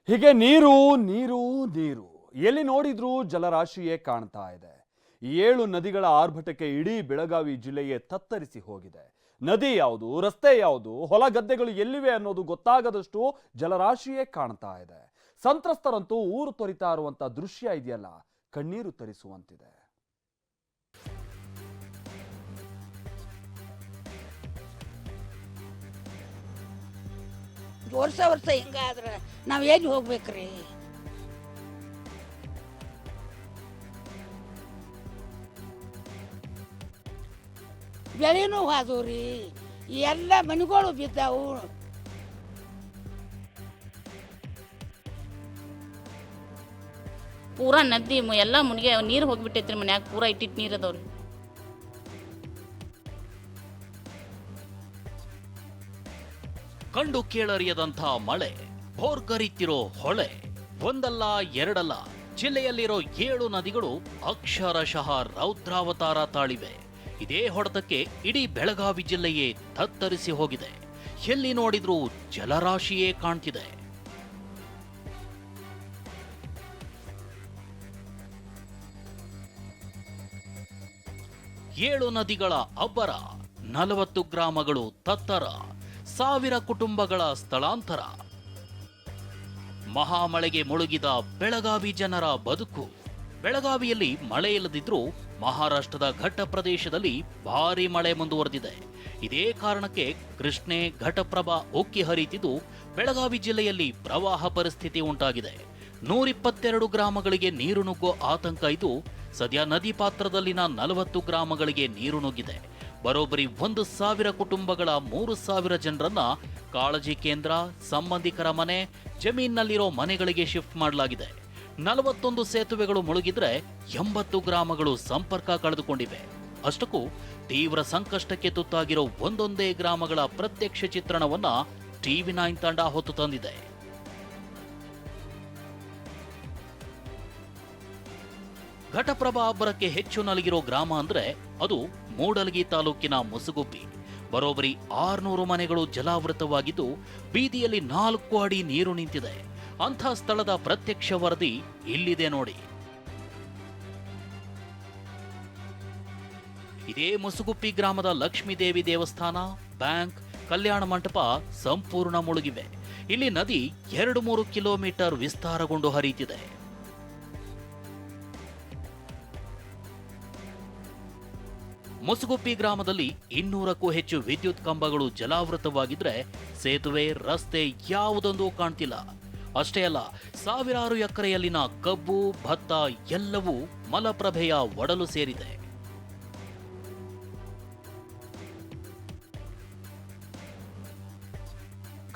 ಹೀಗೆ ನೀರು ನೀರು ನೀರು ಎಲ್ಲಿ ನೋಡಿದ್ರೂ ಜಲರಾಶಿಯೇ ಕಾಣ್ತಾ ಇದೆ. 7 ನದಿಗಳ ಆರ್ಭಟಕ್ಕೆ ಇಡೀ ಬೆಳಗಾವಿ ಜಿಲ್ಲೆಯೇ ತತ್ತರಿಸಿ ಹೋಗಿದೆ. ನದಿ ಯಾವುದು, ರಸ್ತೆ ಯಾವುದು, ಹೊಲ ಗದ್ದೆಗಳು ಎಲ್ಲಿವೆ ಅನ್ನೋದು ಗೊತ್ತಾಗದಷ್ಟು ಜಲರಾಶಿಯೇ ಕಾಣ್ತಾ ಇದೆ. ಸಂತ್ರಸ್ತರಂತೂ ಊರು ತೊರಿತಾ ಇರುವಂತ ದೃಶ್ಯ ಇದೆಯಲ್ಲ, ಕಣ್ಣೀರು ತರಿಸುವಂತಿದೆ. ವರ್ಷ ಹಿಂಗಾದ್ರೆ ನಾವ್ ಎಲ್ಲಿ ಹೋಗ್ಬೇಕ್ರಿ? ಬೆಳೆನೂ ಹೋದವ್ರಿ, ಎಲ್ಲ ಮನೆಗಳು ಬಿದ್ದಾವು. ಪೂರಾ ನದಿ ಎಲ್ಲ ಮುನಿಗೆ ನೀರು ಹೋಗ್ಬಿಟ್ಟೈತ್ರಿ. ಮನ್ಯಾಗ ಪೂರಾ ಇಟ್ಟಿಟ್ಟು ನೀರು ಅದಾವ್ರಿ. ಕಂಡು ಕೇಳರಿಯದಂಥ ಮಳೆ, ಭೋರ್ಗರಿತಿರೋ ಹೊಳೆ, ಒಂದಲ್ಲ ಎರಡಲ್ಲ, ಜಿಲ್ಲೆಯಲ್ಲಿರೋ 7 ನದಿಗಳು ಅಕ್ಷರಶಃ ರೌದ್ರಾವತಾರ ತಾಳಿವೆ. ಇದೇ ಹೊಡೆತಕ್ಕೆ ಇಡೀ ಬೆಳಗಾವಿ ಜಿಲ್ಲೆಯೇ ತತ್ತರಿಸಿ ಹೋಗಿದೆ. ಎಲ್ಲಿ ನೋಡಿದ್ರೂ ಜಲರಾಶಿಯೇ ಕಾಣ್ತಿದೆ. ಏಳು ನದಿಗಳ ಅಬ್ಬರ, 40 ಗ್ರಾಮಗಳು ತತ್ತರ, 1000 ಕುಟುಂಬಗಳ ಸ್ಥಳಾಂತರ. ಮಹಾಮಳೆಗೆ ಮುಳುಗಿದ ಬೆಳಗಾವಿ ಜನರ ಬದುಕು. ಬೆಳಗಾವಿಯಲ್ಲಿ ಮಳೆ ಇಲ್ಲದಿದ್ರೂ ಮಹಾರಾಷ್ಟ್ರದ ಘಟ್ಟ ಪ್ರದೇಶದಲ್ಲಿ ಭಾರೀ ಮಳೆ ಮುಂದುವರೆದಿದೆ. ಇದೇ ಕಾರಣಕ್ಕೆ ಕೃಷ್ಣೆ, ಘಟಪ್ರಭಾ ಉಕ್ಕಿ ಹರಿತಿದ್ದು ಬೆಳಗಾವಿ ಜಿಲ್ಲೆಯಲ್ಲಿ ಪ್ರವಾಹ ಪರಿಸ್ಥಿತಿ ಉಂಟಾಗಿದೆ. 122 ಗ್ರಾಮಗಳಿಗೆ ನೀರು ನುಗ್ಗೋ ಆತಂಕ ಇದ್ದು, ಸದ್ಯ ನದಿ ಪಾತ್ರದಲ್ಲಿನ 40 ಗ್ರಾಮಗಳಿಗೆ ನೀರು ನುಗ್ಗಿದೆ. ಬರೋಬ್ಬರಿ 1,000 ಕುಟುಂಬಗಳ 3,000 ಜನರನ್ನ ಕಾಳಜಿ ಕೇಂದ್ರ, ಸಂಬಂಧಿಕರ ಮನೆ, ಜಮೀನಿನಲ್ಲಿರೋ ಮನೆಗಳಿಗೆ ಶಿಫ್ಟ್ ಮಾಡಲಾಗಿದೆ. 41 ಸೇತುವೆಗಳು ಮುಳುಗಿದ್ರೆ 80 ಗ್ರಾಮಗಳು ಸಂಪರ್ಕ ಕಳೆದುಕೊಂಡಿವೆ. ಅಷ್ಟಕ್ಕೂ ತೀವ್ರ ಸಂಕಷ್ಟಕ್ಕೆ ತುತ್ತಾಗಿರೋ ಒಂದೊಂದೇ ಗ್ರಾಮಗಳ ಪ್ರತ್ಯಕ್ಷ ಚಿತ್ರಣವನ್ನ ಟಿವಿ9 ತಂಡ ಹೊತ್ತು ತಂದಿದೆ. ಘಟಪ್ರಭಾ ಅಬ್ಬರಕ್ಕೆ ಹೆಚ್ಚು ನಲಗಿರೋ ಗ್ರಾಮ ಅಂದ್ರೆ ಅದು ಮೂಡಲಗಿ ತಾಲೂಕಿನ ಮುಸುಗುಪ್ಪಿ. ಬರೋಬ್ಬರಿ 600 ಮನೆಗಳು ಜಲಾವೃತವಾಗಿದ್ದು, ಬೀದಿಯಲ್ಲಿ 4 ಅಡಿ ನೀರು ನಿಂತಿದೆ. ಅಂಥ ಸ್ಥಳದ ಪ್ರತ್ಯಕ್ಷ ವರದಿ ಇಲ್ಲಿದೆ ನೋಡಿ. ಇದೇ ಮುಸುಗುಪ್ಪಿ ಗ್ರಾಮದ ಲಕ್ಷ್ಮೀದೇವಿ ದೇವಸ್ಥಾನ, ಬ್ಯಾಂಕ್, ಕಲ್ಯಾಣ ಮಂಟಪ ಸಂಪೂರ್ಣ ಮುಳುಗಿವೆ. ಇಲ್ಲಿ ನದಿ 2-3 ಕಿಲೋಮೀಟರ್ ವಿಸ್ತಾರಗೊಂಡು ಹರಿಯುತ್ತಿದೆ. ಮುಸುಗುಪ್ಪಿ ಗ್ರಾಮದಲ್ಲಿ 200ಕ್ಕೂ ಹೆಚ್ಚು ವಿದ್ಯುತ್ ಕಂಬಗಳು ಜಲಾವೃತವಾಗಿದ್ರೆ, ಸೇತುವೆ, ರಸ್ತೆ ಯಾವುದೊಂದು ಕಾಣ್ತಿಲ್ಲ. ಅಷ್ಟೇ ಅಲ್ಲ, ಸಾವಿರಾರು ಎಕರೆಯಲ್ಲಿನ ಕಬ್ಬು, ಭತ್ತ ಎಲ್ಲವೂ ಮಲಪ್ರಭೆಯ ಒಡಲು ಸೇರಿದೆ.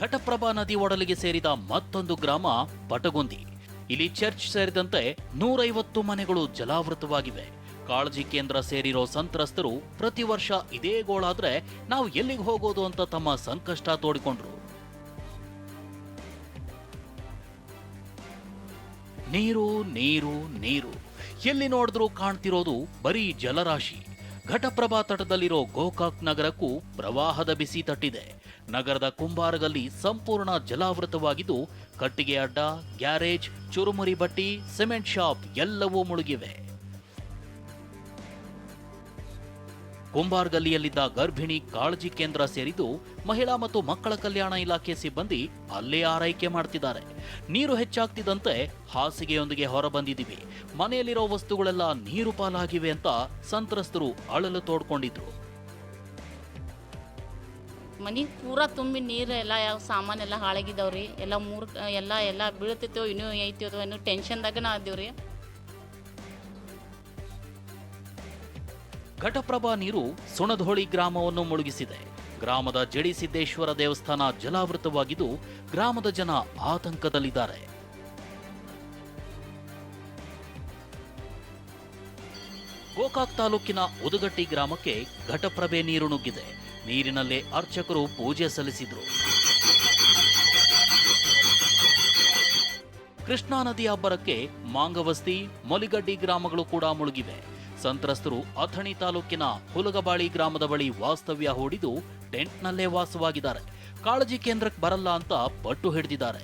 ಘಟಪ್ರಭಾ ನದಿ ಒಡಲಿಗೆ ಸೇರಿದ ಮತ್ತೊಂದು ಗ್ರಾಮ ಪಟಗುಂದಿ. ಇಲ್ಲಿ ಚರ್ಚ್ ಸೇರಿದಂತೆ 150 ಮನೆಗಳು ಜಲಾವೃತವಾಗಿವೆ. ಕಾಳಜಿ ಕೇಂದ್ರ ಸೇರಿರೋ ಸಂತ್ರಸ್ತರು ಪ್ರತಿ ವರ್ಷ ಇದೇ ಗೋಳಾದ್ರೆ ನಾವು ಎಲ್ಲಿಗೆ ಹೋಗೋದು ಅಂತ ತಮ್ಮ ಸಂಕಷ್ಟ ತೋಡಿಕೊಂಡ್ರು. ನೀರು ನೀರು ನೀರು, ಎಲ್ಲಿ ನೋಡಿದ್ರೂ ಕಾಣ್ತಿರೋದು ಬರೀ ಜಲರಾಶಿ. ಘಟಪ್ರಭಾ ತಟದಲ್ಲಿರೋ ಗೋಕಾಕ್ ನಗರಕ್ಕೂ ಪ್ರವಾಹದ ಬಿಸಿ ತಟ್ಟಿದೆ. ನಗರದ ಕುಂಬಾರಗಲ್ಲಿ ಸಂಪೂರ್ಣ ಜಲಾವೃತವಾಗಿದ್ದು, ಕಟ್ಟಿಗೆ ಅಡ್ಡ, ಗ್ಯಾರೇಜ್, ಚುರುಮುರಿ ಬಟ್ಟಿ, ಸಿಮೆಂಟ್ ಶಾಪ್ ಎಲ್ಲವೂ ಮುಳುಗಿವೆ. ಕುಂಬಾರ್ಗಲ್ಲಿಯಲ್ಲಿದ್ದ ಗರ್ಭಿಣಿ ಕಾಳಜಿ ಕೇಂದ್ರ ಸೇರಿದ್ದು, ಮಹಿಳಾ ಮತ್ತು ಮಕ್ಕಳ ಕಲ್ಯಾಣ ಇಲಾಖೆ ಸಿಬ್ಬಂದಿ ಅಲ್ಲೇ ಆರೈಕೆ ಮಾಡ್ತಿದ್ದಾರೆ. ನೀರು ಹೆಚ್ಚಾಗ್ತಿದ್ದಂತೆ ಹಾಸಿಗೆಯೊಂದಿಗೆ ಹೊರಬಂದಿದ್ದೀವಿ, ಮನೆಯಲ್ಲಿರೋ ವಸ್ತುಗಳೆಲ್ಲ ನೀರು ಪಾಲಾಗಿವೆ ಅಂತ ಸಂತ್ರಸ್ತರು ಅಳಲು ತೋಡ್ಕೊಂಡಿದ್ರು. ಮನಿ ಪೂರಾ ತುಂಬಿ ನೀರು ಎಲ್ಲ ಯಾವ ಸಾಮಾನೆಲ್ಲ ಹಾಳಾಗಿದ್ದಾವ್ರಿ. ಎಲ್ಲ ಎಲ್ಲ ಬೀಳ್ತೈತೋ ಇನ್ನೂ ಐತೋ ಇನ್ನೂ ಟೆನ್ಷನ್ದಾಗ ಆದೇವ್ರಿ. ಘಟಪ್ರಭಾ ನೀರು ಸುಣಧೋಳಿ ಗ್ರಾಮವನ್ನು ಮುಳುಗಿಸಿದೆ. ಗ್ರಾಮದ ಜಡಿಸಿದ್ದೇಶ್ವರ ದೇವಸ್ಥಾನ ಜಲಾವೃತವಾಗಿದ್ದು, ಗ್ರಾಮದ ಜನ ಆತಂಕದಲ್ಲಿದ್ದಾರೆ. ಗೋಕಾಕ್ ತಾಲೂಕಿನ ಉದಗಟ್ಟಿ ಗ್ರಾಮಕ್ಕೆ ಘಟಪ್ರಭೆ ನೀರು ನುಗ್ಗಿದೆ. ನೀರಿನಲ್ಲೇ ಅರ್ಚಕರು ಪೂಜೆ ಸಲ್ಲಿಸಿದ್ರು. ಕೃಷ್ಣಾ ನದಿ ಅಬ್ಬರಕ್ಕೆ ಮಾಂಗವಸ್ತಿ, ಮೊಲಿಗಡ್ಡಿ ಗ್ರಾಮಗಳು ಕೂಡ ಮುಳುಗಿವೆ. ಸಂತ್ರಸ್ತರು ಅಥಣಿ ತಾಲೂಕಿನ ಹುಲಗಬಾಳಿ ಗ್ರಾಮದ ಬಳಿ ವಾಸ್ತವ್ಯ ಹೂಡಿದ್ದು ಟೆಂಟ್ನಲ್ಲೇ ವಾಸವಾಗಿದ್ದಾರೆ. ಕಾಳಜಿ ಕೇಂದ್ರಕ್ಕೆ ಬರಲ್ಲ ಅಂತ ಪಟ್ಟು ಹಿಡಿದಿದ್ದಾರೆ.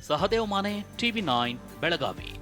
ಸಹದೇವ್ ಮಾನೆ, TV9 ಬೆಳಗಾವಿ.